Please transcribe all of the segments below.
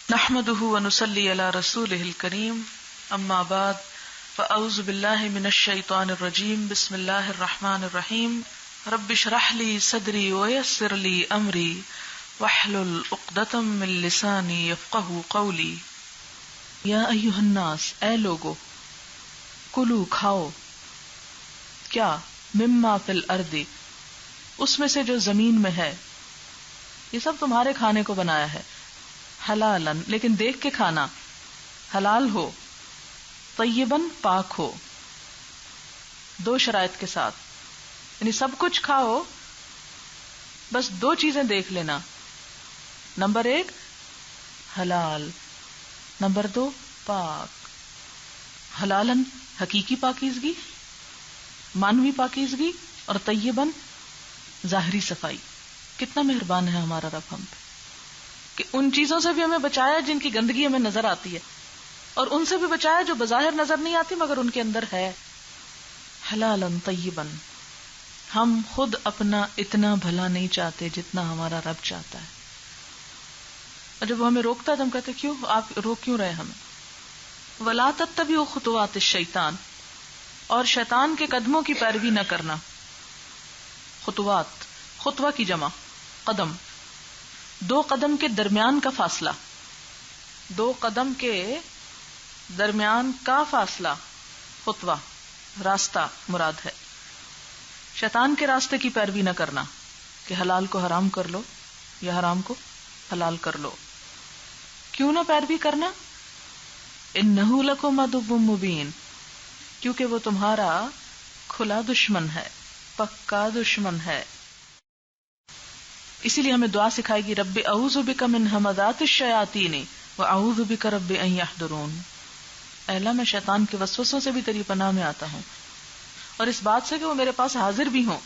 نحمده ونصلي على رسوله الكريم اما بعد فاعوذ بالله من الشيطان الرجيم بسم الله الرحمن الرحيم رب اشرح لي صدري ويسر لي امري واحلل عقدة من لساني يفقهوا قولي یا ایھا الناس، اے لوگو، کلو کھاؤ، کیا مما فی الارض، اس میں سے جو زمین میں ہے، یہ سب تمہارے کھانے کو بنایا ہے، حلالن لیکن دیکھ کے کھانا، حلال ہو، طیبن پاک ہو، دو شرائط کے ساتھ، یعنی سب کچھ کھاؤ، بس دو چیزیں دیکھ لینا، نمبر 1 حلال، نمبر 2 پاک۔ حلالن حقیقی پاکیزگی، مانوی پاکیزگی، اور طیبن ظاہری صفائی۔ کتنا مہربان ہے ہمارا رب ہم پہ کہ ان چیزوں سے بھی ہمیں بچایا جن کی گندگی ہمیں نظر آتی ہے، اور ان سے بھی بچایا جو بظاہر نظر نہیں آتی مگر ان کے اندر ہے۔ حلالن طیبن، ہم خود اپنا اتنا بھلا نہیں چاہتے جتنا ہمارا رب چاہتا ہے، اور جب وہ ہمیں روکتا ہے تو ہم کہتے کیوں آپ روک کیوں رہے ہمیں؟ وَلَا تَتَّبِعُوا خُطُوَاتِ الشَّيْطَانِ، اور شیطان کے قدموں کی پیروی نہ کرنا۔ خطوات، خطوہ کی جمع، قدم، 2 قدم کے درمیان کا فاصلہ، 2 قدم کے درمیان کا فاصلہ خطوہ، راستہ مراد ہے۔ شیطان کے راستے کی پیروی نہ کرنا کہ حلال کو حرام کر لو یا حرام کو حلال کر لو۔ کیوں نہ پیروی کرنا؟ انہ لکم عدو مبین، کیونکہ وہ تمہارا کھلا دشمن ہے، پکا دشمن ہے۔ اسی لیے ہمیں دعا سکھائے گی، رب اعوذ بک من ھمزات الشیاطین واعوذ بک رب ان یحضرون، اے اللہ میں شیطان کے وسوسوں سے بھی تیری پناہ میں آتا ہوں، اور اس بات سے کہ وہ میرے پاس حاضر بھی ہوں۔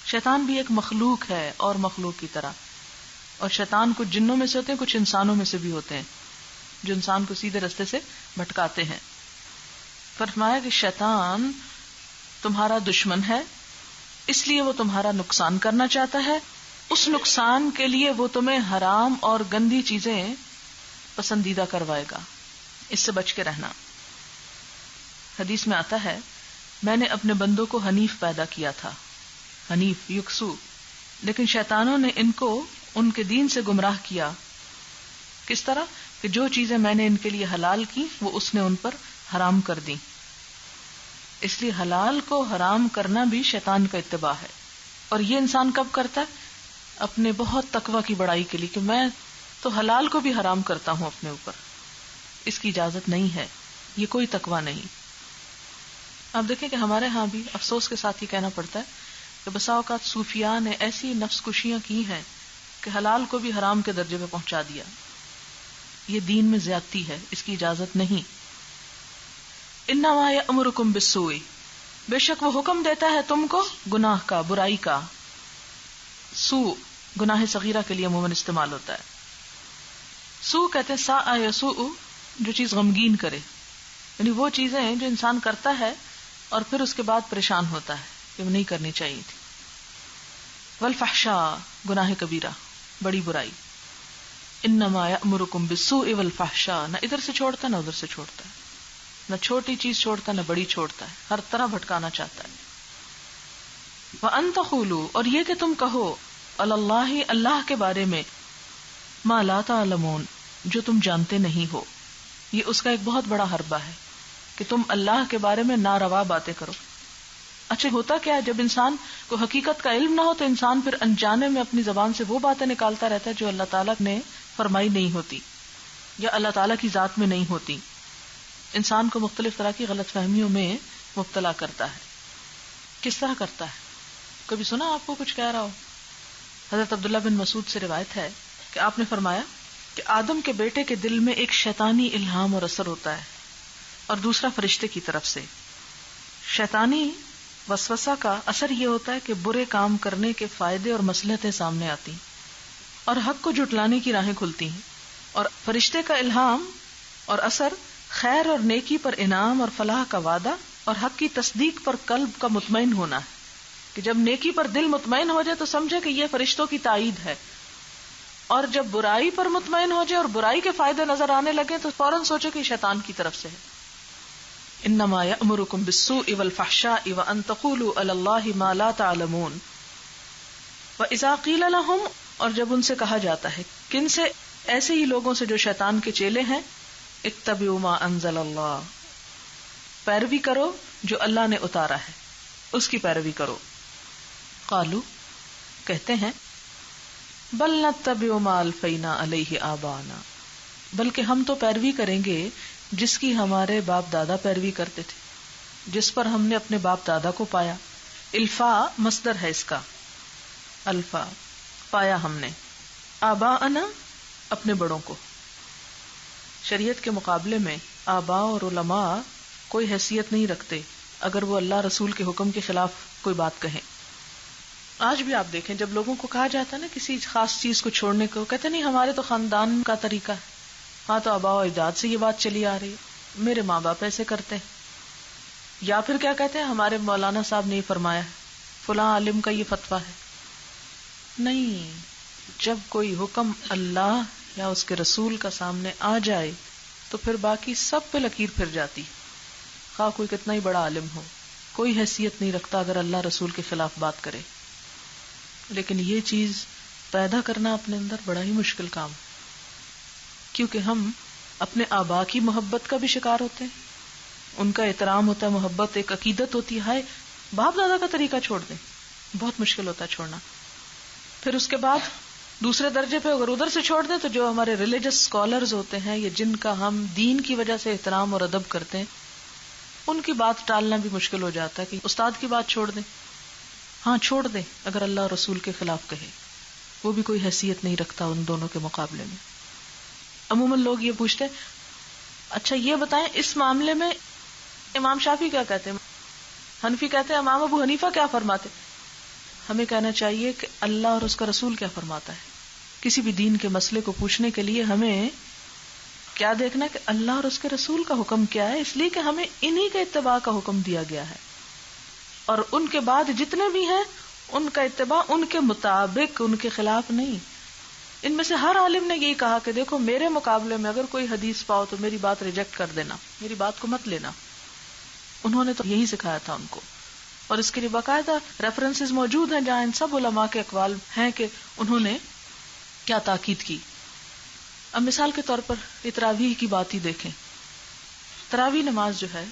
شیطان بھی ایک مخلوق ہے اور مخلوق کی طرح، اور شیطان کچھ جنوں میں سے ہوتے ہیں، کچھ انسانوں میں سے بھی ہوتے ہیں جو انسان کو سیدھے رستے سے بھٹکاتے ہیں۔ فرمایا کہ شیطان تمہارا دشمن ہے، اس لیے وہ تمہارا نقصان کرنا چاہتا ہے، اس نقصان کے لیے وہ تمہیں حرام اور گندی چیزیں پسندیدہ کروائے گا، اس سے بچ کے رہنا۔ حدیث میں آتا ہے، میں نے اپنے بندوں کو حنیف پیدا کیا تھا، حنیف یکسو، لیکن شیطانوں نے ان کو ان کے دین سے گمراہ کیا۔ کس طرح کہ جو چیزیں میں نے ان کے لیے حلال کی وہ اس نے ان پر حرام کر دی۔ اس لیے حلال کو حرام کرنا بھی شیطان کا اتباع ہے، اور یہ انسان کب کرتا ہے؟ اپنے بہت تقوی کی بڑائی کے لیے کہ میں تو حلال کو بھی حرام کرتا ہوں اپنے اوپر، اس کی اجازت نہیں ہے، یہ کوئی تقوی نہیں۔ آپ دیکھیں کہ ہمارے ہاں بھی افسوس کے ساتھ یہ کہنا پڑتا ہے کہ بسا اوقات صوفیاء نے ایسی نفس کشیاں کی ہیں کہ حلال کو بھی حرام کے درجے پہ پہنچا دیا۔ یہ دین میں زیادتی ہے، اس کی اجازت نہیں۔ انما یأمرکم بالسوء، بے شک وہ حکم دیتا ہے تم کو گناہ کا، برائی کا۔ سوء گناہ صغیرہ کے لیے عموماً استعمال ہوتا ہے۔ سوء کہتے ہیں ساء یسوء، جو چیز غمگین کرے، یعنی وہ چیزیں جو انسان کرتا ہے اور پھر اس کے بعد پریشان ہوتا ہے کہ وہ نہیں کرنی چاہیے تھی۔ والفحشاء گناہ کبیرہ، بڑی برائی۔ انما یأمرکم بالسوء والفحشاء، نہ ادھر سے چھوڑتا نہ ادھر سے چھوڑتا ہے، نہ چھوٹی چیز چھوڑتا نہ بڑی چھوڑتا ہے، ہر طرح بھٹکانا چاہتا ہے۔ وَأَن تَقُولُوا، اور یہ کہ تم کہو، عَلَى اللَّهِ، اللہ کے بارے میں، مَا لَا تَعْلَمُونَ، جو تم جانتے نہیں ہو۔ یہ اس کا ایک بہت بڑا حربہ ہے کہ تم اللہ کے بارے میں ناروا باتیں کرو۔ اچھا ہوتا کیا ہے، جب انسان کو حقیقت کا علم نہ ہو تو انسان پھر انجانے میں اپنی زبان سے وہ باتیں نکالتا رہتا ہے جو اللہ تعالیٰ نے فرمائی نہیں ہوتی یا اللہ تعالیٰ کی ذات میں نہیں ہوتی، انسان کو مختلف طرح کی غلط فہمیوں میں مبتلا کرتا ہے۔ کس طرح کرتا ہے؟ کبھی سنا آپ کو کچھ کہہ رہا ہو؟ حضرت عبداللہ بن مسعود سے روایت ہے کہ آپ نے فرمایا کہ آدم کے بیٹے کے دل میں ایک شیطانی الہام اور اثر ہوتا ہے، اور دوسرا فرشتے کی طرف سے۔ شیطانی وسوسہ کا اثر یہ ہوتا ہے کہ برے کام کرنے کے فائدے اور مصلحتیں سامنے آتی ہیں اور حق کو جھٹلانے کی راہیں کھلتی ہیں، اور فرشتے کا الہام اور اثر خیر اور نیکی پر انعام اور فلاح کا وعدہ اور حق کی تصدیق پر قلب کا مطمئن ہونا ہے، کہ جب نیکی پر دل مطمئن ہو جائے تو سمجھے کہ یہ فرشتوں کی تائید ہے، اور جب برائی پر مطمئن ہو جائے اور برائی کے فائدے نظر آنے لگے تو فوراً سوچے کہ شیطان کی طرف سے ہے. انما یأمرکم بالسوء والفحشاء وان تقولوا علی اللہ ما لا تعلمون. واذا قیل لهم، اور جب ان سے کہا جاتا ہے، کن سے؟ ایسے ہی لوگوں سے جو شیطان کے چیلے ہیں، اتبعوا ما انزل اللہ، پیروی کرو جو اللہ نے اتارا ہے، اس کی پیروی کرو. قالوا، کہتے ہیں، بل نتبع ما الفینا علیہ آبانا، بلکہ ہم تو پیروی کریں گے جس کی ہمارے باپ دادا پیروی کرتے تھے، جس پر ہم نے اپنے باپ دادا کو پایا. الفا مصدر ہے اس کا، الفا پایا ہم نے، آباءنا اپنے بڑوں کو. شریعت کے مقابلے میں آباء اور علماء کوئی حیثیت نہیں رکھتے اگر وہ اللہ رسول کے حکم کے خلاف کوئی بات کہیں. آج بھی آپ دیکھیں جب لوگوں کو کہا جاتا ہے نا کسی خاص چیز کو چھوڑنے کو، کہتے نہیں ہمارے تو خاندان کا طریقہ ہے، ہاں تو آباء و اجداد سے یہ بات چلی آ رہی ہے، میرے ماں باپ ایسے کرتے ہیں. یا پھر کیا کہتے ہیں، ہمارے مولانا صاحب نے یہ فرمایا ہے، فلاں عالم کا یہ فتویٰ ہے. نہیں، جب کوئی حکم اللہ یا اس کے رسول کا سامنے آ جائے تو پھر باقی سب پہ لکیر پھر جاتی، خواہ کوئی کتنا ہی بڑا عالم ہو، کوئی حیثیت نہیں رکھتا اگر اللہ رسول کے خلاف بات کرے. لیکن یہ چیز پیدا کرنا اپنے اندر بڑا ہی مشکل کام، کیونکہ ہم اپنے آباء کی محبت کا بھی شکار ہوتے ہیں، ان کا احترام ہوتا ہے، محبت ایک عقیدت ہوتی ہے. ہائے باپ دادا کا طریقہ چھوڑ دیں، بہت مشکل ہوتا ہے چھوڑنا. پھر اس کے بعد دوسرے درجے پہ اگر ادھر سے چھوڑ دیں تو جو ہمارے ریلیجس اسکالرز ہوتے ہیں یا جن کا ہم دین کی وجہ سے احترام اور ادب کرتے ہیں، ان کی بات ٹالنا بھی مشکل ہو جاتا ہے کہ استاد کی بات چھوڑ دیں. ہاں چھوڑ دیں اگر اللہ اور رسول کے خلاف کہے، وہ بھی کوئی حیثیت نہیں رکھتا ان دونوں کے مقابلے میں. عموماً لوگ یہ پوچھتے ہیں، اچھا یہ بتائیں اس معاملے میں امام شافعی کیا کہتے ہیں، حنفی کہتے ہیں، امام ابو حنیفہ کیا فرماتے؟ ہمیں کہنا چاہیے کہ اللہ اور اس کا رسول کیا فرماتا ہے. کسی بھی دین کے مسئلے کو پوچھنے کے لیے ہمیں کیا دیکھنا کہ اللہ اور اس کے رسول کا حکم کیا ہے، اس لیے کہ ہمیں انہی کے اتباع کا حکم دیا گیا ہے، اور ان کے بعد جتنے بھی ہیں ان کا اتباع ان کے مطابق، ان کے خلاف نہیں. ان میں سے ہر عالم نے یہی کہا کہ دیکھو میرے مقابلے میں اگر کوئی حدیث پاؤ تو میری بات ریجیکٹ کر دینا، میری بات کو مت لینا. انہوں نے تو یہی سکھایا تھا ان کو، اور اس کے لیے باقاعدہ ریفرنسز موجود ہیں جہاں ان سب علماء کے اقوال ہیں کہ انہوں نے کیا تاکید کی. اب مثال کے طور پر یہ تراویح کی بات ہی دیکھیں. تراویح نماز جو ہے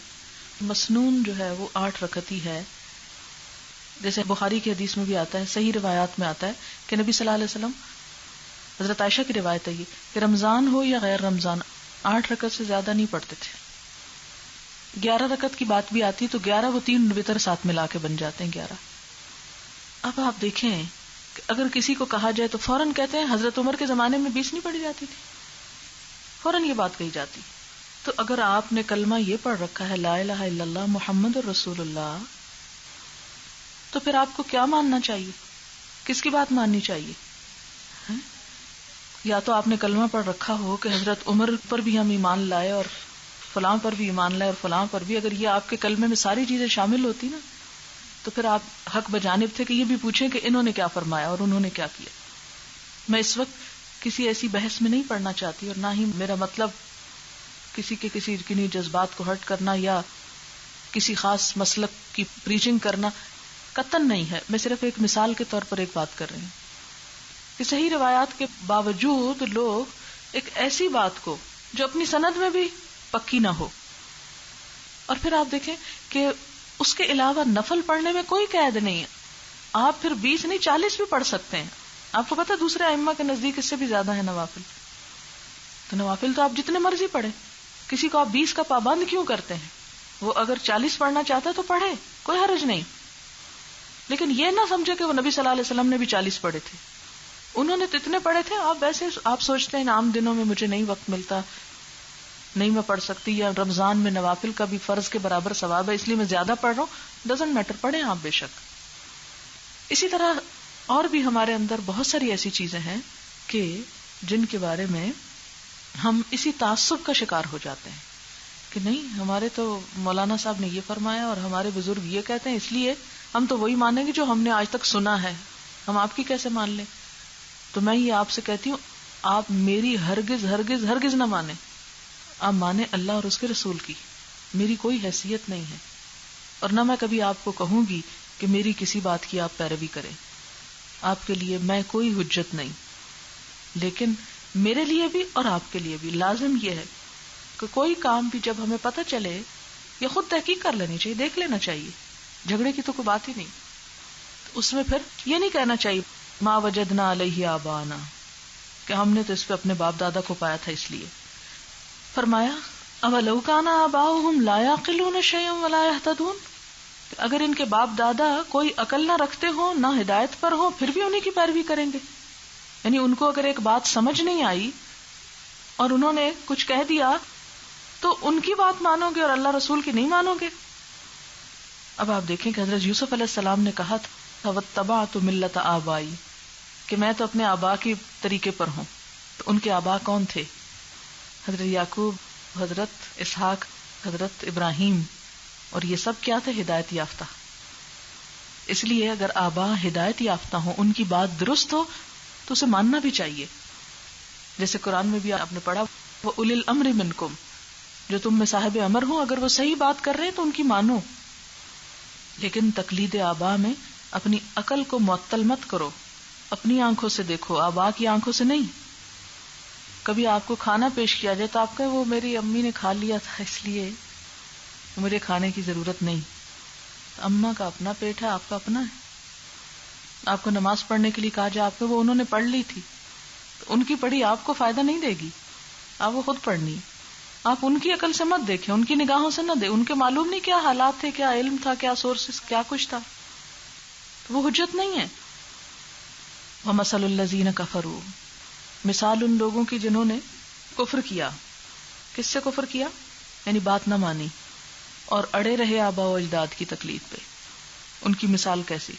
مسنون جو ہے وہ 8 رکعت ہی ہے. جیسے بخاری کی حدیث میں بھی آتا ہے، صحیح روایات میں آتا ہے کہ نبی صلی اللہ علیہ وسلم، حضرت عائشہ کی روایت ہے یہ کہ رمضان ہو یا غیر رمضان 8 رکعت سے زیادہ نہیں پڑھتے تھے. 11 رکعت کی بات بھی آتی تو 11 وہ 3 وتر ساتھ ملا کے بن جاتے ہیں 11. اب آپ دیکھیں کہ اگر کسی کو کہا جائے تو فوراً کہتے ہیں حضرت عمر کے زمانے میں 20 نہیں پڑھی جاتی تھی، فوراً یہ بات کہی جاتی. تو اگر آپ نے کلمہ یہ پڑھ رکھا ہے لا الہ الا اللہ محمد الرسول اللہ، تو پھر آپ کو کیا ماننا چاہیے، کس کی بات ماننی چاہیے؟ یا تو آپ نے کلمہ پڑھ رکھا ہو کہ حضرت عمر پر بھی ہم ایمان لائے اور فلاں پر بھی ایمان لائے اور فلاں پر بھی، اگر یہ آپ کے کلمے میں ساری چیزیں شامل ہوتی نا تو پھر آپ حق بجانب تھے کہ یہ بھی پوچھیں کہ انہوں نے کیا فرمایا اور انہوں نے کیا کیا. میں اس وقت کسی ایسی بحث میں نہیں پڑھنا چاہتی، اور نہ ہی میرا مطلب کسی کے کسی کنی جذبات کو ہرٹ کرنا یا کسی خاص مسلک کی پریچنگ کرنا قطعاً نہیں ہے. میں صرف ایک مثال کے طور پر ایک بات کر رہی ہوں کہ صحیح روایات کے باوجود لوگ ایک ایسی بات کو جو اپنی سند میں بھی پکی نہ ہو، اور پھر آپ دیکھیں کہ اس کے علاوہ نفل پڑھنے میں کوئی قید نہیں ہے. آپ پھر 20 نہیں 40 بھی پڑھ سکتے ہیں. آپ کو پتا دوسرے ائمہ کے نزدیک اس سے بھی زیادہ ہے نوافل. تو نوافل تو آپ جتنے مرضی پڑھیں، کسی کو آپ 20 کا پابند کیوں کرتے ہیں؟ وہ اگر 40 پڑھنا چاہتا ہے تو پڑھے، کوئی حرج نہیں. لیکن یہ نہ سمجھے کہ وہ نبی صلی اللہ علیہ وسلم نے بھی 40 پڑھے تھے، انہوں نے تو اتنے پڑھے تھے. آپ ویسے آپ سوچتے ہیں عام دنوں میں مجھے نہیں وقت ملتا، نہیں میں پڑھ سکتی، یا رمضان میں نوافل کا بھی فرض کے برابر ثواب ہے اس لیے میں زیادہ پڑھ رہا ہوں. ڈزنٹ میٹر، پڑھیں آپ بے شک. اسی طرح اور بھی ہمارے اندر بہت ساری ایسی چیزیں ہیں کہ جن کے بارے میں ہم اسی تعصب کا شکار ہو جاتے ہیں کہ نہیں ہمارے تو مولانا صاحب نے یہ فرمایا اور ہمارے بزرگ یہ کہتے ہیں، اس لیے ہم تو وہی مانیں گے جو ہم نے آج تک سنا ہے، ہم آپ کی کیسے مان لیں. تو میں یہ آپ سے کہتی ہوں آپ میری ہرگز ہرگز ہرگز نہ مانیں، آپ مانیں اللہ اور اس کے رسول کی. میری کوئی حیثیت نہیں ہے اور نہ میں کبھی آپ کو کہوں گی کہ میری کسی بات کی آپ پیروی کریں. آپ کے لیے میں کوئی حجت نہیں، لیکن میرے لیے بھی اور آپ کے لیے بھی لازم یہ ہے کہ کوئی کام بھی جب ہمیں پتہ چلے یا خود تحقیق کر لینی چاہیے، دیکھ لینا چاہیے. جھگڑے کی تو کوئی بات ہی نہیں. اس میں پھر یہ نہیں کہنا چاہیے ما وجدنا علیہ آبانا کہ ہم نے تو اس پہ اپنے باپ دادا کو پایا تھا اس لیے. فرمایا اولو کان آباؤہم لا یعقلون شیئا ولا یہتدون، اگر ان کے باپ دادا کوئی عقل نہ رکھتے ہوں نہ ہدایت پر ہوں پھر بھی انہیں کی پیروی کریں گے. یعنی ان کو اگر ایک بات سمجھ نہیں آئی اور انہوں نے کچھ کہہ دیا تو ان کی بات مانو گے اور اللہ رسول کی نہیں مانو گے. اب آپ دیکھیں کہ حضرت یوسف علیہ السلام نے کہا تھا واتبعت ملت آبائی کہ میں تو اپنے آبا کے طریقے پر ہوں. تو ان کے آبا کون تھے؟ حضرت یعقوب، حضرت اسحاق، حضرت ابراہیم، اور یہ سب کیا تھے؟ ہدایت یافتہ. اس لیے اگر آبا ہدایت یافتہ ہوں، ان کی بات درست ہو تو اسے ماننا بھی چاہیے. جیسے قرآن میں بھی آپ نے پڑھا وَأُولِي الْأَمْرِ مِنْكُمْ، جو تم میں صاحب امر ہوں اگر وہ صحیح بات کر رہے ہیں تو ان کی مانو. لیکن تقلید آبا میں اپنی عقل کو معطل مت کرو، اپنی آنکھوں سے دیکھو، آبا کی آنکھوں سے نہیں. کبھی آپ کو کھانا پیش کیا جائے تو آپ کہیں وہ میری امی نے کھا لیا تھا اس لیے مجھے کھانے کی ضرورت نہیں. اماں کا اپنا پیٹ ہے، آپ کا اپنا ہے. آپ کو نماز پڑھنے کے لیے کہا جائے آپ کو وہ انہوں نے پڑھ لی تھی، تو ان کی پڑھی آپ کو فائدہ نہیں دے گی، آپ کو خود پڑھنی. آپ ان کی عقل سے مت دیکھیں، ان کی نگاہوں سے نہ دیں. ان کے معلوم نہیں کیا حالات تھے، کیا علم تھا، کیا سورسز، کیا کچھ تھا، تو وہ حجت نہیں ہے. وَمَثَلُ الَّذِينَ كَفَرُوا، مثال ان لوگوں کی جنہوں نے کفر کیا. کس سے کفر کیا؟ یعنی بات نہ مانی اور اڑے رہے آبا و اجداد کی تقلید پہ. ان کی مثال کیسی؟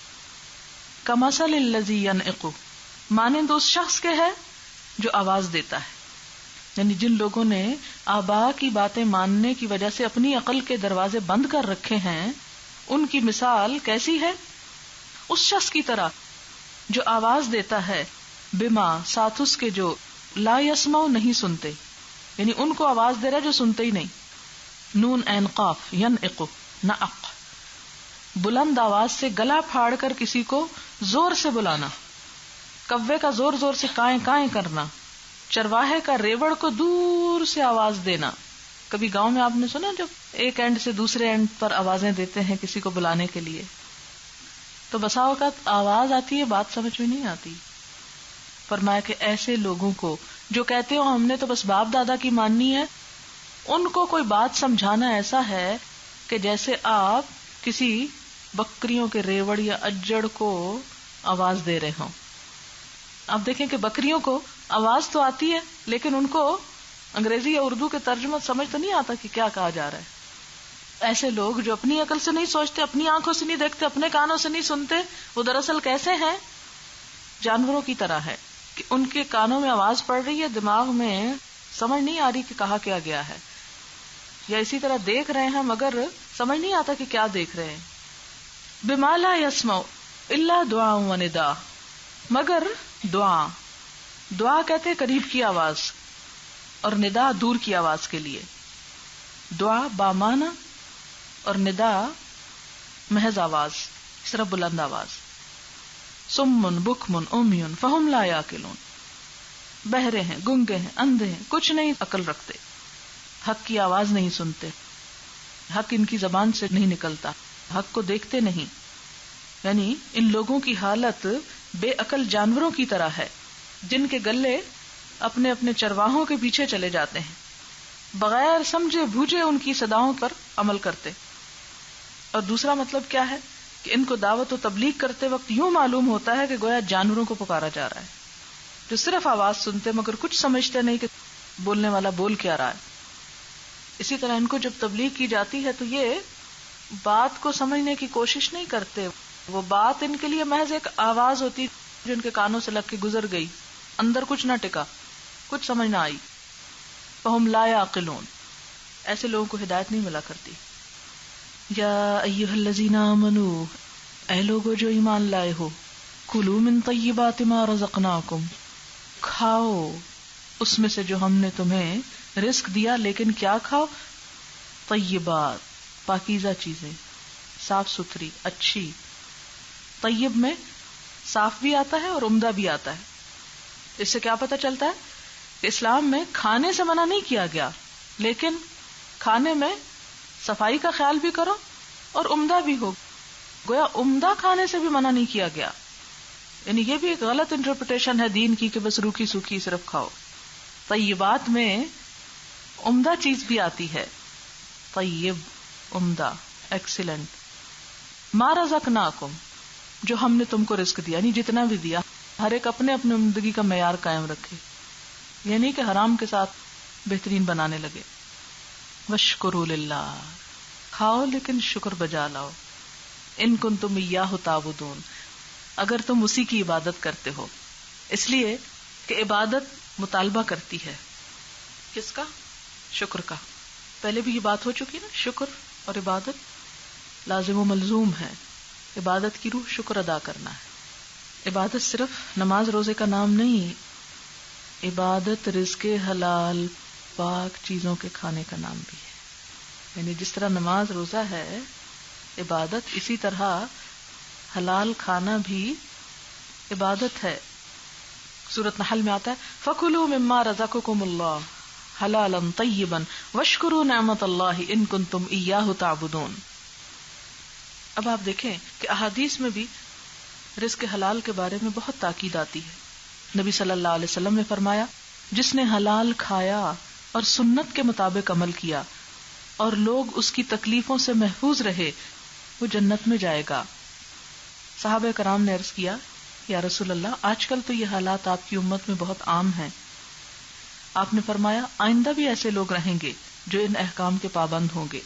کَمَثَلِ الَّذِي يَنْعِقُ، مانند اس شخص کے ہے جو آواز دیتا ہے. یعنی جن لوگوں نے آبا کی باتیں ماننے کی وجہ سے اپنی عقل کے دروازے بند کر رکھے ہیں، ان کی مثال کیسی ہے؟ اس شخص کی طرح جو آواز دیتا ہے بما، ساتھ اس کے جو لا یسمعوا، نہیں سنتے. یعنی ان کو آواز دے رہا ہے جو سنتے ہی نہیں. نون عین قاف، ینعق، نعق، بلند آواز سے گلا پھاڑ کر کسی کو زور سے بلانا، کوے کا زور زور سے کائیں کائیں کرنا، چرواہے کا ریوڑ کو دور سے آواز دینا. کبھی گاؤں میں آپ نے سنا جب ایک اینڈ سے دوسرے اینڈ پر آوازیں دیتے ہیں کسی کو بلانے کے لیے، تو بسا اوقات آواز آتی ہے بات سمجھ میں نہیں آتی. فرمایا کہ ایسے لوگوں کو جو کہتے ہو ہم نے تو بس باپ دادا کی ماننی ہے، ان کو کوئی بات سمجھانا ایسا ہے کہ جیسے آپ کسی بکریوں کے ریوڑ یا اجڑ کو آواز دے رہے ہوں. آپ دیکھیں کہ بکریوں کو آواز تو آتی ہے لیکن ان کو انگریزی یا اردو کے ترجمہ سمجھ تو نہیں آتا کہ کیا کہا جا رہا ہے. ایسے لوگ جو اپنی عقل سے نہیں سوچتے، اپنی آنکھوں سے نہیں دیکھتے، اپنے کانوں سے نہیں سنتے، وہ دراصل کیسے ہیں؟ جانوروں کی طرح ہے کہ ان کے کانوں میں آواز پڑ رہی ہے، دماغ میں سمجھ نہیں آ رہی کہ کہا کیا گیا ہے. یا اسی طرح دیکھ رہے ہیں مگر سمجھ نہیں آتا کہ کیا دیکھ رہے ہیں. بما لا يسمع الا دعاء و نداء، مگر دعا، دعا کہتے قریب کی آواز اور ندا دور کی آواز کے لیے. دعا بامانہ اور ندا محض آواز، صرف بلند آواز. سمن بکمن عمیٌ فہم لا یعقلون، بہرے ہیں، گنگے ہیں، اندھے ہیں، کچھ نہیں عقل رکھتے، حق کی آواز نہیں سنتے، حق ان کی زبان سے نہیں نکلتا، حق کو دیکھتے نہیں. یعنی ان لوگوں کی حالت بے عقل جانوروں کی طرح ہے جن کے گلے اپنے اپنے چرواہوں کے پیچھے چلے جاتے ہیں، بغیر سمجھے بوجھے ان کی صداؤں پر عمل کرتے. اور دوسرا مطلب کیا ہے کہ ان کو دعوت و تبلیغ کرتے وقت یوں معلوم ہوتا ہے کہ گویا جانوروں کو پکارا جا رہا ہے، جو صرف آواز سنتے مگر کچھ سمجھتے نہیں کہ بولنے والا بول کیا رہا ہے. اسی طرح ان کو جب تبلیغ کی جاتی ہے تو یہ بات کو سمجھنے کی کوشش نہیں کرتے، وہ بات ان کے لیے محض ایک آواز ہوتی جو ان کے کانوں سے لگ کے گزر گئی، اندر کچھ نہ ٹکا، کچھ سمجھ نہ آئی. فہم لا یعقلون، ایسے لوگوں کو ہدایت نہیں ملا کرتی. یا ایھا الذین آمنو، اے لوگو جو ایمان لائے ہو، کلوا من طیبات ما رزقناکم، کھاؤ اس میں سے جو ہم نے تمہیں رزق دیا، لیکن کیا کھاؤ؟ طیبات، پاکیزہ چیزیں، صاف ستھری، اچھی. طیب میں صاف بھی آتا ہے اور عمدہ بھی آتا ہے. اس سے کیا پتہ چلتا ہے کہ اسلام میں کھانے سے منع نہیں کیا گیا، لیکن کھانے میں صفائی کا خیال بھی کرو اور عمدہ بھی ہو. گویا عمدہ کھانے سے بھی منع نہیں کیا گیا. یعنی یہ بھی ایک غلط انٹرپریٹیشن ہے دین کی کہ بس روکھی سوکھی صرف کھاؤ. طیبات میں عمدہ چیز بھی آتی ہے، طیب، عمدہ، ایکسیلنٹ. ما رزقناکم، جو ہم نے تم کو رزق دیا، یعنی جتنا بھی دیا، ہر ایک اپنے اپنے عمدگی کا معیار قائم رکھے، یعنی کہ حرام کے ساتھ بہترین بنانے لگے. واشکروا للہ، کھاؤ لیکن شکر بجا لاؤ. ان کنتم ایاہ تعبدون، اگر تم اسی کی عبادت کرتے ہو. اس لیے کہ عبادت مطالبہ کرتی ہے کس کا؟ شکر کا. پہلے بھی یہ بات ہو چکی نا، شکر اور عبادت لازم و ملزوم ہے. عبادت کی روح شکر ادا کرنا ہے. عبادت صرف نماز روزے کا نام نہیں، عبادت رزق حلال پاک چیزوں کے کھانے کا نام بھی ہے. یعنی جس طرح نماز روزہ ہے عبادت، اسی طرح حلال کھانا بھی عبادت ہے. سورۃ نحل میں آتا ہے فَكُلُوا مِمَّا رَزَقَكُمُ اللَّهُ حَلَالًا طَيِّبًا وَاشْكُرُوا نِعْمَتَ اللَّهِ إِن كُنتُمْ إِيَّاهُ تَعْبُدُونَ. اب آپ دیکھیں کہ احادیث میں بھی رزق حلال کے بارے میں بہت تاکید آتی ہے. نبی صلی اللہ علیہ وسلم نے فرمایا جس نے حلال کھایا اور سنت کے مطابق عمل کیا اور لوگ اس کی تکلیفوں سے محفوظ رہے وہ جنت میں جائے گا. صحابہ کرام نے عرض کیا یا رسول اللہ آج کل تو یہ حالات آپ کی امت میں بہت عام ہیں. آپ نے فرمایا آئندہ بھی ایسے لوگ رہیں گے جو ان احکام کے پابند ہوں گے.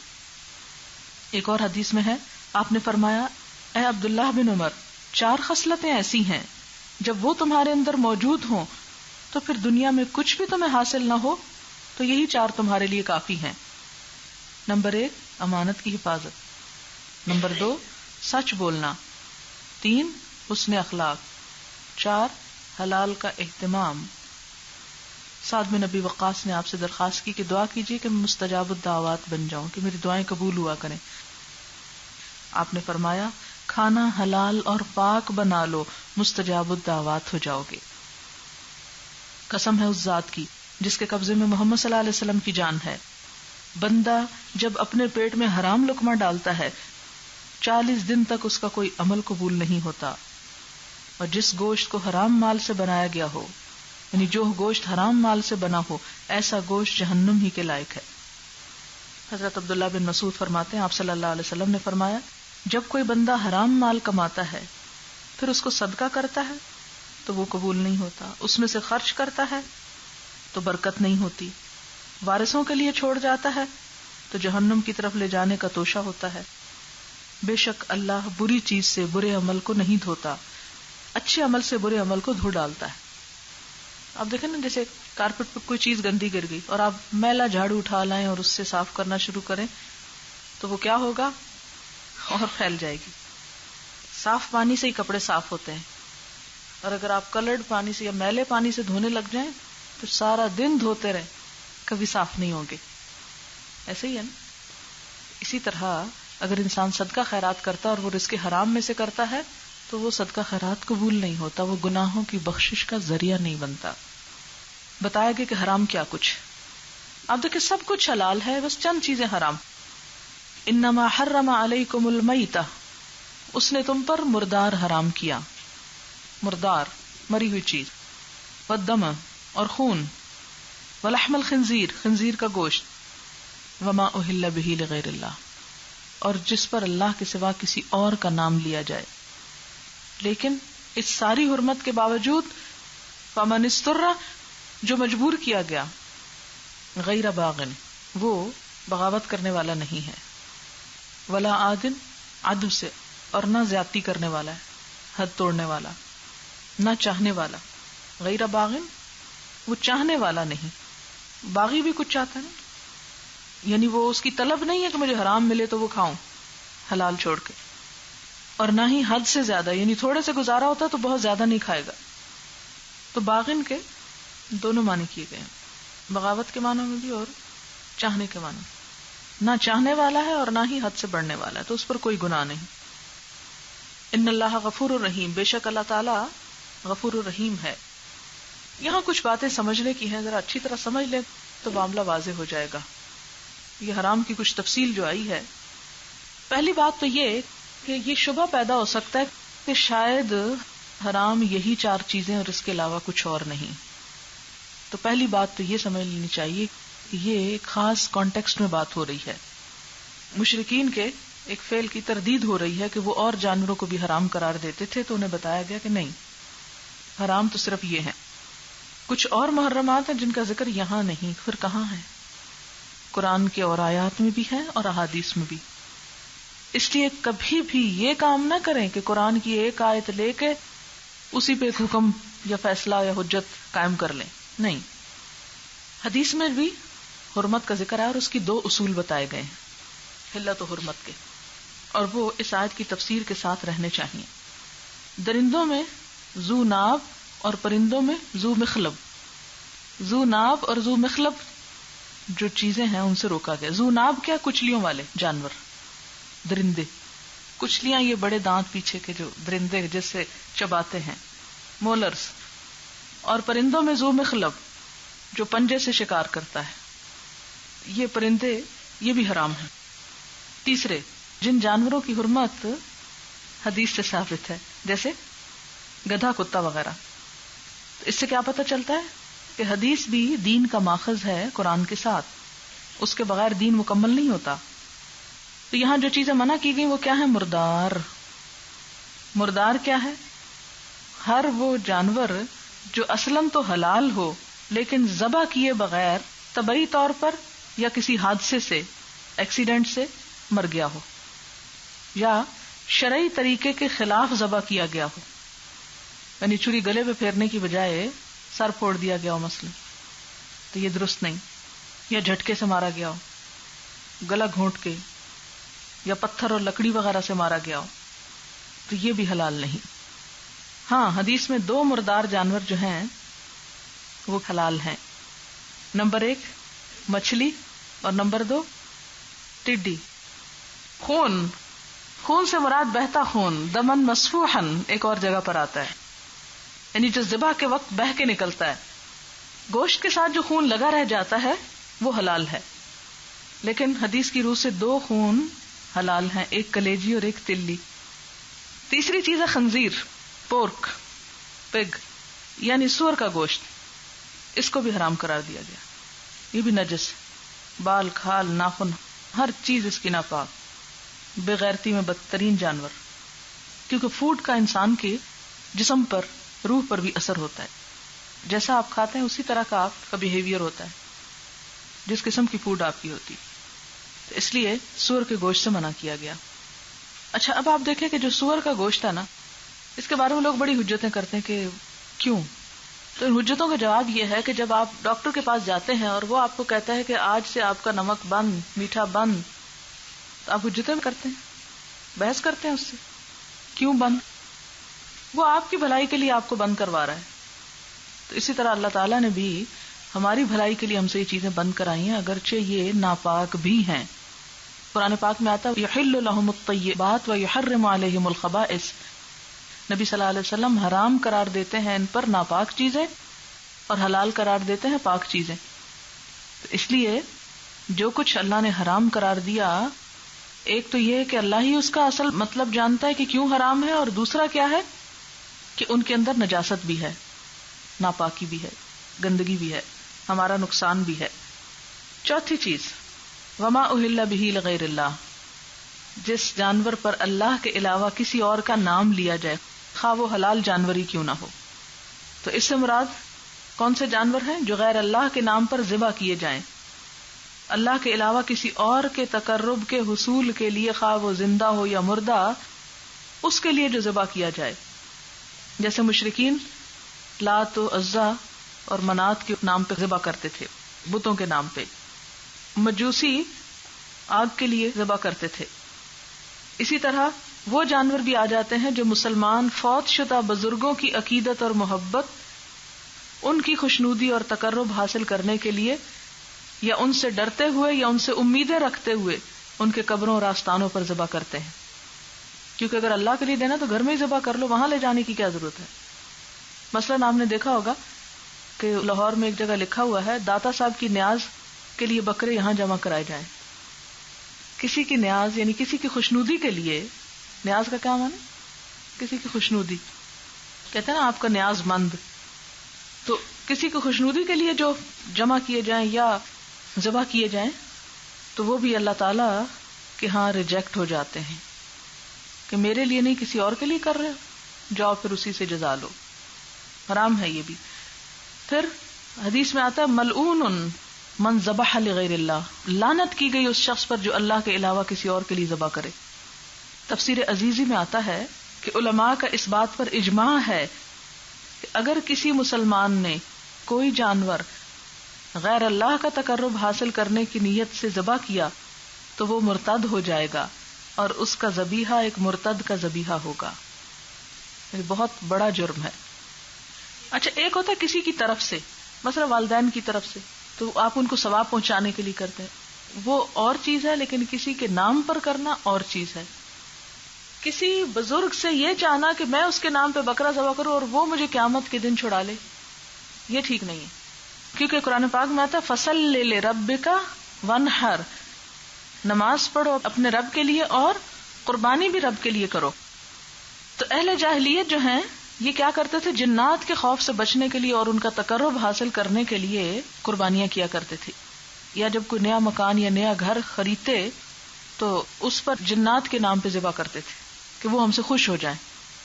ایک اور حدیث میں ہے آپ نے فرمایا اے عبداللہ بن عمر 4 خصلتیں ایسی ہیں جب وہ تمہارے اندر موجود ہوں تو پھر دنیا میں کچھ بھی تمہیں حاصل نہ ہو تو یہی 4 تمہارے لیے کافی ہیں. نمبر 1 امانت کی حفاظت، نمبر 2 سچ بولنا، 3 حسن اخلاق، 4 حلال کا اہتمام. سعد بن ابی وقاص نے آپ سے درخواست کی کہ دعا کیجیے کہ میں مستجاب الدعوات بن جاؤں، کہ میری دعائیں قبول ہوا کریں. آپ نے فرمایا کھانا حلال اور پاک بنا لو، مستجاب الدعوات ہو جاؤ گے. قسم ہے اس ذات کی جس کے قبضے میں محمد صلی اللہ علیہ وسلم کی جان ہے، بندہ جب اپنے پیٹ میں حرام لقمہ ڈالتا ہے 40 دن تک اس کا کوئی عمل قبول نہیں ہوتا. اور جس گوشت کو حرام مال سے بنایا گیا ہو، یعنی جو گوشت حرام مال سے بنا ہو، ایسا گوشت جہنم ہی کے لائق ہے. حضرت عبداللہ بن مسعود فرماتے ہیں آپ صلی اللہ علیہ وسلم نے فرمایا جب کوئی بندہ حرام مال کماتا ہے پھر اس کو صدقہ کرتا ہے تو وہ قبول نہیں ہوتا، اس میں سے خرچ کرتا ہے تو برکت نہیں ہوتی، وارثوں کے لیے چھوڑ جاتا ہے تو جہنم کی طرف لے جانے کا توشہ ہوتا ہے. بے شک اللہ بری چیز سے برے عمل کو نہیں دھوتا، اچھے عمل سے برے عمل کو دھو ڈالتا ہے. آپ دیکھیں نا جیسے کارپیٹ پر کوئی چیز گندی گر گئی اور آپ میلا جھاڑو اٹھا لائیں اور اس سے صاف کرنا شروع کریں تو وہ کیا ہوگا اور پھیل جائے گی. صاف پانی سے ہی کپڑے صاف ہوتے ہیں، اور اگر آپ کلرڈ پانی سے یا میلے پانی سے دھونے لگ جائیں تو سارا دن دھوتے رہیں کبھی صاف نہیں ہوں گے. ایسے ہی ہے نا. اسی طرح اگر انسان صدقہ خیرات کرتا اور وہ رزق حرام میں سے کرتا ہے تو وہ صدقہ خیرات قبول نہیں ہوتا، وہ گناہوں کی بخشش کا ذریعہ نہیں بنتا. بتایا گیا کہ حرام کیا کچھ. آپ دیکھیں سب کچھ حلال ہے، بس چند چیزیں حرام. انما حرم علیکم المیتہ، اس نے تم پر مردار حرام کیا. مردار مری ہوئی چیز، والدم اور خون، ولحم الخنزیر خنزیر کا گوشت، وما اہل بہ لغیر اللہ اور جس پر اللہ کے سوا کسی اور کا نام لیا جائے. لیکن اس ساری حرمت کے باوجود فمن استر جو مجبور کیا گیا، غیر باغن وہ بغاوت کرنے والا نہیں ہے، ولا عادن عدو سے اور نہ زیادتی کرنے والا ہے، حد توڑنے والا، نہ چاہنے والا. غیر باغن وہ چاہنے والا نہیں. باغی بھی کچھ چاہتا ہے نا، یعنی وہ اس کی طلب نہیں ہے کہ مجھے حرام ملے تو وہ کھاؤں حلال چھوڑ کے. اور نہ ہی حد سے زیادہ، یعنی تھوڑے سے گزارا ہوتا تو بہت زیادہ نہیں کھائے گا. تو باغن کے دونوں معنی کیے گئے ہیں، بغاوت کے معنی میں بھی اور چاہنے کے معنی. نہ چاہنے والا ہے اور نہ ہی حد سے بڑھنے والا ہے، تو اس پر کوئی گناہ نہیں. ان اللہ غفور الرحیم، بے شک اللہ تعالی غفور الرحیم ہے. یہاں کچھ باتیں سمجھنے کی ہیں، ذرا اچھی طرح سمجھ لیں تو معاملہ واضح ہو جائے گا. یہ حرام کی کچھ تفصیل جو آئی ہے، پہلی بات تو یہ کہ یہ شبہ پیدا ہو سکتا ہے کہ شاید حرام یہی 4 چیزیں اور اس کے علاوہ کچھ اور نہیں. تو پہلی بات تو یہ سمجھ لینی چاہیے کہ یہ ایک خاص کانٹیکسٹ میں بات ہو رہی ہے. مشرکین کے ایک فعل کی تردید ہو رہی ہے کہ وہ اور جانوروں کو بھی حرام قرار دیتے تھے، تو انہیں بتایا گیا کہ نہیں، حرام تو صرف یہ ہیں. کچھ اور محرمات ہیں جن کا ذکر یہاں نہیں، پھر کہاں ہے؟ قرآن کے اور آیات میں بھی ہیں اور احادیث میں بھی. اس لیے کبھی بھی یہ کام نہ کریں کہ قرآن کی ایک آیت لے کے اسی پہ ایک حکم یا فیصلہ یا حجت قائم کر لیں. نہیں، حدیث میں بھی حرمت کا ذکر ہے اور اس کی 2 اصول بتائے گئے ہیں، حلت و حرمت کے، اور وہ اس آیت کی تفسیر کے ساتھ رہنے چاہیے. درندوں میں ذو ناب اور پرندوں میں ذو مخلب. ذو ناب اور ذو مخلب جو چیزیں ہیں ان سے روکا گیا. ذو ناب کیا؟ کچلیوں والے جانور، درندے. کچلیاں یہ بڑے دانت پیچھے کے جو درندے جس سے چباتے ہیں، مولرز. اور پرندوں میں ذو مخلب جو پنجے سے شکار کرتا ہے. یہ پرندے یہ بھی حرام ہیں. تیسرے، جن جانوروں کی حرمت حدیث سے ثابت ہے جیسے گدھا، کتا وغیرہ. تو اس سے کیا پتہ چلتا ہے کہ حدیث بھی دین کا ماخذ ہے قرآن کے ساتھ، اس کے بغیر دین مکمل نہیں ہوتا. تو یہاں جو چیزیں منع کی گئی وہ کیا ہے؟ مردار. مردار کیا ہے؟ ہر وہ جانور جو اصلاً تو حلال ہو لیکن ذبح کیے بغیر طبعی طور پر یا کسی حادثے سے، ایکسیڈنٹ سے مر گیا ہو، یا شرعی طریقے کے خلاف ذبح کیا گیا ہو، یعنی چھری گلے پہ پھیرنے کی بجائے سر پھوڑ دیا گیا ہو مثلا، تو یہ درست نہیں. یا جھٹکے سے مارا گیا ہو، گلا گھونٹ کے، یا پتھر اور لکڑی وغیرہ سے مارا گیا ہو، تو یہ بھی حلال نہیں. ہاں، حدیث میں 2 مردار جانور جو ہیں وہ حلال ہیں. نمبر 1 مچھلی اور نمبر 2 ٹڈی. خون سے مراد بہتا خون، دمن مسفوحن ایک اور جگہ پر آتا ہے، یعنی جو ذبح کے وقت بہہ کے نکلتا ہے. گوشت کے ساتھ جو خون لگا رہ جاتا ہے وہ حلال ہے. لیکن حدیث کی روح سے 2 خون حلال ہیں، ایک کلیجی اور ایک تلی. تیسری چیز ہے خنزیر، پورک، پگ، یعنی سور کا گوشت. اس کو بھی حرام قرار دیا گیا. یہ بھی نجس، بال، کھال، ناخن، ہر چیز اس کی ناپاک. بے غیرتی میں بدترین جانور، کیونکہ فوڈ کا انسان کے جسم پر، روح پر بھی اثر ہوتا ہے. جیسا آپ کھاتے ہیں اسی طرح کا آپ کا بیہیویئر ہوتا ہے، جس قسم کی فوڈ آپ کی ہوتی. تو اس لیے سور کے گوشت سے منع کیا گیا. اچھا، اب آپ دیکھیں کہ جو سور کا گوشت ہے نا، اس کے بارے میں لوگ بڑی حجتیں کرتے ہیں کہ کیوں. تو ان حجتوں کا جواب یہ ہے کہ جب آپ ڈاکٹر کے پاس جاتے ہیں اور وہ آپ کو کہتا ہے کہ آج سے آپ کا نمک بند، میٹھا بند، تو آپ حجتیں کرتے ہیں، بحث کرتے ہیں اس سے، کیوں بند؟ وہ آپ کی بھلائی کے لیے آپ کو بند کروا رہا ہے. تو اسی طرح اللہ تعالیٰ نے بھی ہماری بھلائی کے لیے ہم سے یہ چیزیں بند کرائی ہیں، اگرچہ یہ ناپاک بھی ہیں. قرآن پاک میں آتا ہے یحل لہم الطیبات ویحرم علیہم الخبائث. نبی صلی اللہ علیہ وسلم حرام قرار دیتے ہیں ان پر ناپاک چیزیں اور حلال قرار دیتے ہیں پاک چیزیں. تو اس لیے جو کچھ اللہ نے حرام قرار دیا، ایک تو یہ کہ اللہ ہی اس کا اصل مطلب جانتا ہے کہ کیوں حرام ہے، اور دوسرا کیا ہے کہ ان کے اندر نجاست بھی ہے، ناپاکی بھی ہے، گندگی بھی ہے، ہمارا نقصان بھی ہے. چوتھی چیز وما اہل بہ لغیر اللہ، جس جانور پر اللہ کے علاوہ کسی اور کا نام لیا جائے، خواہ وہ حلال جانور ہی کیوں نہ ہو. تو اس سے مراد کون سے جانور ہیں؟ جو غیر اللہ کے نام پر ذبح کیے جائیں، اللہ کے علاوہ کسی اور کے تقرب کے حصول کے لیے، خواہ وہ زندہ ہو یا مردہ، اس کے لیے جو ذبح کیا جائے. جیسے مشرکین لات و عزا اور منات کے نام پہ ذبح کرتے تھے، بتوں کے نام پہ. مجوسی آگ کے لیے ذبح کرتے تھے. اسی طرح وہ جانور بھی آ جاتے ہیں جو مسلمان فوت شدہ بزرگوں کی عقیدت اور محبت، ان کی خوشنودی اور تقرب حاصل کرنے کے لیے، یا ان سے ڈرتے ہوئے یا ان سے امیدیں رکھتے ہوئے ان کے قبروں اور آستانوں پر ذبح کرتے ہیں. کیونکہ اگر اللہ کے لیے دینا تو گھر میں ہی ذبح کر لو، وہاں لے جانے کی کیا ضرورت ہے. مثلاً آپ نے دیکھا ہوگا کہ لاہور میں ایک جگہ لکھا ہوا ہے داتا صاحب کی نیاز کے لیے بکرے یہاں جمع کرائے جائیں. کسی کی نیاز یعنی کسی کی خوشنودی کے لیے، نیاز کا کیا معنی؟ کسی کی خوشنودی، کہتے ہیں نا آپ کا نیاز مند. تو کسی کی خوشنودی کے لیے جو جمع کیے جائیں یا ذبح کیے جائیں تو وہ بھی اللہ تعالی کے ہاں ریجیکٹ ہو جاتے ہیں کہ میرے لیے نہیں کسی اور کے لیے کر رہے ہو، جاؤ پھر اسی سے جزا لو. حرام ہے یہ بھی. پھر حدیث میں آتا ہے ملعون من ذبح لغیر اللہ، لعنت کی گئی اس شخص پر جو اللہ کے علاوہ کسی اور کے لیے ذبح کرے. تفسیر عزیزی میں آتا ہے کہ علماء کا اس بات پر اجماع ہے کہ اگر کسی مسلمان نے کوئی جانور غیر اللہ کا تقرب حاصل کرنے کی نیت سے ذبح کیا تو وہ مرتد ہو جائے گا اور اس کا ذبیحہ ایک مرتد کا ذبیحہ ہوگا. یہ بہت بڑا جرم ہے. اچھا ایک ہوتا ہے کسی کی طرف سے، مثلا والدین کی طرف سے تو آپ ان کو ثواب پہنچانے کے لیے کرتے ہیں، وہ اور چیز ہے، لیکن کسی کے نام پر کرنا اور چیز ہے. کسی بزرگ سے یہ چاہنا کہ میں اس کے نام پہ بکرا ذبح کروں اور وہ مجھے قیامت کے دن چھڑا لے، یہ ٹھیک نہیں ہے. کیونکہ قرآن پاک میں آتا ہے فصل لربک وانحر، نماز پڑھو اپنے رب کے لیے اور قربانی بھی رب کے لیے کرو. تو اہل جاہلیت جو ہیں یہ کیا کرتے تھے، جنات کے خوف سے بچنے کے لیے اور ان کا تقرب حاصل کرنے کے لیے قربانیاں کیا کرتے تھے. یا جب کوئی نیا مکان یا نیا گھر خریدتے تو اس پر جنات کے نام پہ ذبح کرتے تھے کہ وہ ہم سے خوش ہو جائیں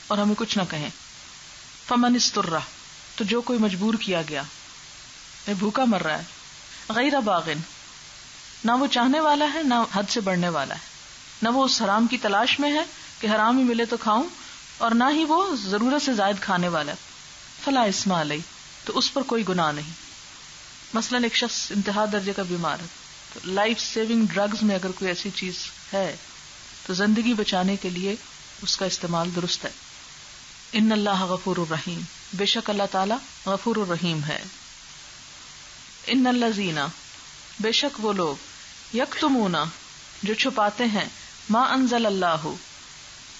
اور ہمیں کچھ نہ کہیں. فمن استر، تو جو کوئی مجبور کیا گیا، بھوکا مر رہا ہے، غیر باغن، نہ وہ چاہنے والا ہے نہ حد سے بڑھنے والا ہے، نہ وہ اس حرام کی تلاش میں ہے کہ حرام ہی ملے تو کھاؤں، اور نہ ہی وہ ضرورت سے زائد کھانے والا ہے، فلا اسم علیہ، تو اس پر کوئی گناہ نہیں. مثلا ایک شخص انتہا درجے کا بیمار ہے تو لائف سیونگ ڈرگز میں اگر کوئی ایسی چیز ہے تو زندگی بچانے کے لیے اس کا استعمال درست ہے. ان اللہ غفور الرحیم، بے شک اللہ تعالی غفور الرحیم ہے. ان الذین، بے شک وہ لوگ، یکتمون، جو چھپاتے ہیں، ما انزل اللہ،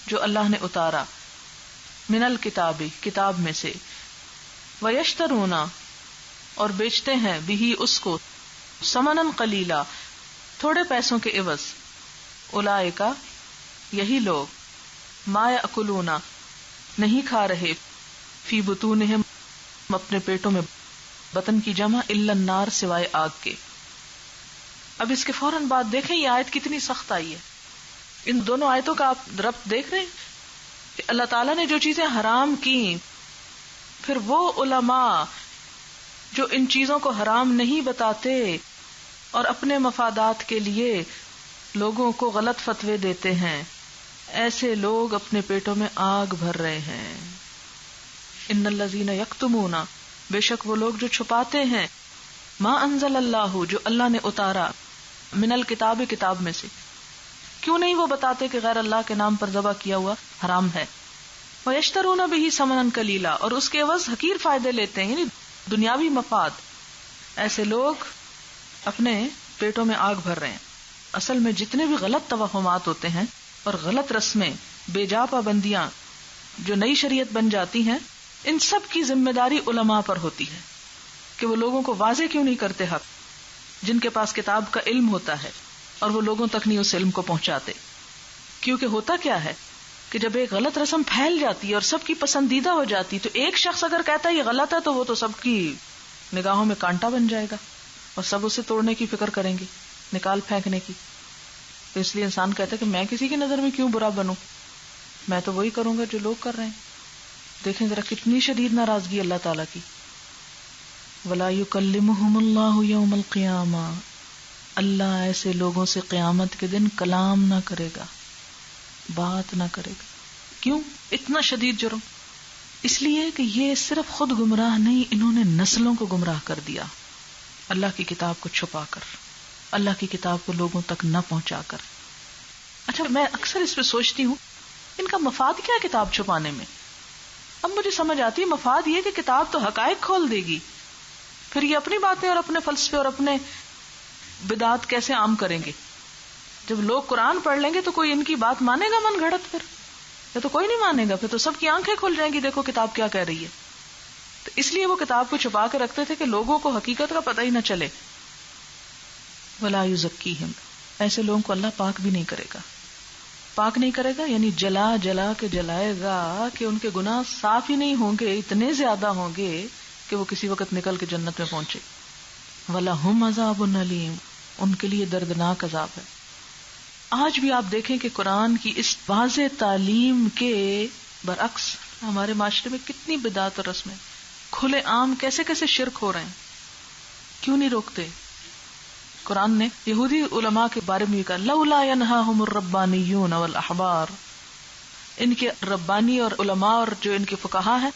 جو اللہ نے اتارا، من الکتاب، کتاب میں سے، ویشترون، اور بیچتے ہیں، بھی اس کو، ثمنا قلیلا، تھوڑے پیسوں کے عوض، اولئک، یہی لوگ، ما یاکلون، نہیں کھا رہے، فی بطونہم، اپنے پیٹوں میں، بطن کی جمع الا النار، سوائے آگ کے. اب اس کے فوراً بعد دیکھیں یہ آیت کتنی سخت آئی ہے. ان دونوں آیتوں کا آپ ربط دیکھ رہے ہیں کہ اللہ تعالیٰ نے جو چیزیں حرام کی، پھر وہ علماء جو ان چیزوں کو حرام نہیں بتاتے اور اپنے مفادات کے لیے لوگوں کو غلط فتوے دیتے ہیں، ایسے لوگ اپنے پیٹوں میں آگ بھر رہے ہیں. ان الذین یکتمون، بے شک وہ لوگ جو چھپاتے ہیں، ما انزل اللہ، جو اللہ نے اتارا، من الکتاب، کتاب میں سے. کیوں نہیں وہ بتاتے کہ غیر اللہ کے نام پر ذبح کیا ہوا حرام ہے. وَيَشْتَرُونَ بِهِ ثَمَنًا قَلِيلًا، اور اس کے عوض حقیر فائدے لیتے ہیں، یعنی دنیاوی مفاد. ایسے لوگ اپنے پیٹوں میں آگ بھر رہے ہیں. اصل میں جتنے بھی غلط توہمات ہوتے ہیں اور غلط رسمیں، بے جا پابندیاں جو نئی شریعت بن جاتی ہیں، ان سب کی ذمہ داری علماء پر ہوتی ہے کہ وہ لوگوں کو واضح کیوں نہیں کرتے حق، جن کے پاس کتاب کا علم ہوتا ہے اور وہ لوگوں تک نہیں اس علم کو پہنچاتے. کیونکہ ہوتا کیا ہے کہ جب ایک غلط رسم پھیل جاتی ہے اور سب کی پسندیدہ ہو جاتی تو ایک شخص اگر کہتا ہے یہ غلط ہے تو وہ تو سب کی نگاہوں میں کانٹا بن جائے گا اور سب اسے توڑنے کی فکر کریں گے، نکال پھینکنے کی. تو اس لیے انسان کہتا ہے کہ میں کسی کی نظر میں کیوں برا بنوں، میں تو وہی کروں گا جو لوگ کر رہے ہیں. دیکھیں ذرا کتنی شدید ناراضگی اللہ تعالیٰ کی. وَلَا يُكَلِّمُهُمُ اللَّهُ يَوْمَ الْقِيَامَةِ، اللہ ایسے لوگوں سے قیامت کے دن کلام نہ کرے گا، بات نہ کرے گا. کیوں اتنا شدید جرم؟ اس لیے کہ یہ صرف خود گمراہ نہیں، انہوں نے نسلوں کو گمراہ کر دیا اللہ کی کتاب کو چھپا کر، اللہ کی کتاب کو لوگوں تک نہ پہنچا کر. اچھا میں اکثر اس پہ سوچتی ہوں ان کا مفاد کیا ہے کتاب چھپانے میں؟ اب مجھے سمجھ آتی ہے مفاد یہ کہ کتاب تو حقائق کھول دے گی، پھر یہ اپنی باتیں اور اپنے فلسفے اور اپنے بدعات کیسے عام کریں گے؟ جب لوگ قرآن پڑھ لیں گے تو کوئی ان کی بات مانے گا من گھڑت؟ پھر یا تو کوئی نہیں مانے گا، پھر تو سب کی آنکھیں کھل جائیں گی، دیکھو کتاب کیا کہہ رہی ہے. تو اس لیے وہ کتاب کو چھپا کے رکھتے تھے کہ لوگوں کو حقیقت کا پتہ ہی نہ چلے. وَلَا يُزَكِّيهِمْ، ایسے لوگوں کو اللہ پاک بھی نہیں کرے گا. پاک نہیں کرے گا یعنی جلا جلا کے جلائے گا کہ ان کے گناہ صاف ہی نہیں ہوں گے، اتنے زیادہ ہوں گے کہ وہ کسی وقت نکل کے جنت میں پہنچے. وَلَهُمْ عَذَابٌ أَلِيمٌ، ان کے لیے دردناک عذاب ہے. آج بھی آپ دیکھیں کہ قرآن کی اس واضح تعلیم کے برعکس ہمارے معاشرے میں کتنی بدعت اور رسمیں کھلے عام کیسے کیسے شرک ہو رہے ہیں. کیوں نہیں روکتے؟ قرآن نے یہودی علماء کے بارے میں کہا لولا ینہاہم الربانیون والاحبار، ان کے ربانی اور علماء اور جو ان کے فقہا ہیں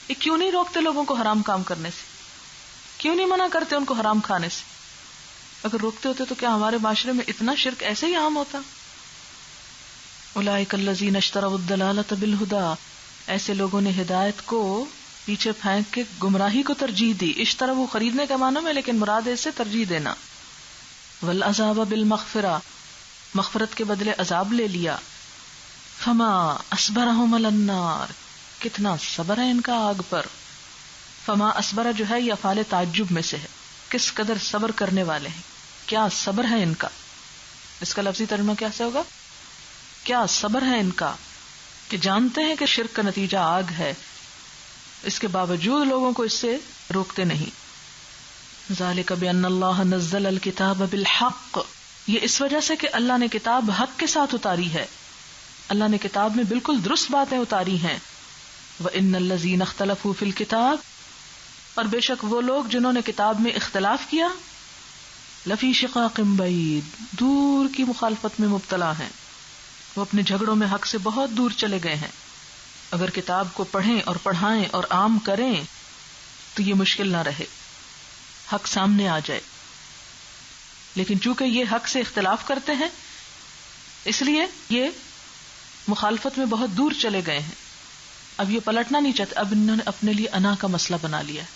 یہ کیوں نہیں روکتے لوگوں کو حرام کام کرنے سے؟ کیوں نہیں منع کرتے ان کو حرام کھانے سے؟ اگر روکتے ہوتے تو کیا ہمارے معاشرے میں اتنا شرک ایسے ہی عام ہوتا؟ اولئک الذین اشتروا الضلالۃ بالہدی، ایسے لوگوں نے ہدایت کو پیچھے پھینک کے گمراہی کو ترجیح دی. اشتروا خریدنے کے معنی میں، لیکن مراد اس سے ترجیح دینا. والعذاب بالمغفرہ، مغفرت کے بدلے عذاب لے لیا. فما اصبرہم علی النار، کتنا صبر ہے ان کا آگ پر. فما اصبر جو ہے یہ افعال تعجب میں سے ہے، کس قدر صبر کرنے والے ہیں، کیا صبر ہے ان کا. اس کا لفظی ترجمہ کیسے ہوگا؟ کیا صبر ہے ان کا کہ جانتے ہیں کہ شرک کا نتیجہ آگ ہے، اس کے باوجود لوگوں کو اس سے روکتے نہیں. ذالک بان اللہ نزل الکتاب بالحق، یہ اس وجہ سے کہ اللہ نے کتاب حق کے ساتھ اتاری ہے، اللہ نے کتاب میں بالکل درست باتیں اتاری ہیں. وان الذین اختلفوا فی الکتاب، اور بے شک وہ لوگ جنہوں نے کتاب میں اختلاف کیا، لفی شقاق بعید، دور کی مخالفت میں مبتلا ہیں، وہ اپنے جھگڑوں میں حق سے بہت دور چلے گئے ہیں. اگر کتاب کو پڑھیں اور پڑھائیں اور عام کریں تو یہ مشکل نہ رہے، حق سامنے آ جائے. لیکن چونکہ یہ حق سے اختلاف کرتے ہیں اس لیے یہ مخالفت میں بہت دور چلے گئے ہیں. اب یہ پلٹنا نہیں چاہتے، اب انہوں نے اپنے لیے انا کا مسئلہ بنا لیا ہے.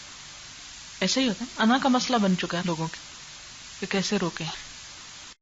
ایسے ہی ہوتا ہے، انا کا مسئلہ بن چکا ہے لوگوں کے کہ کیسے روکیں.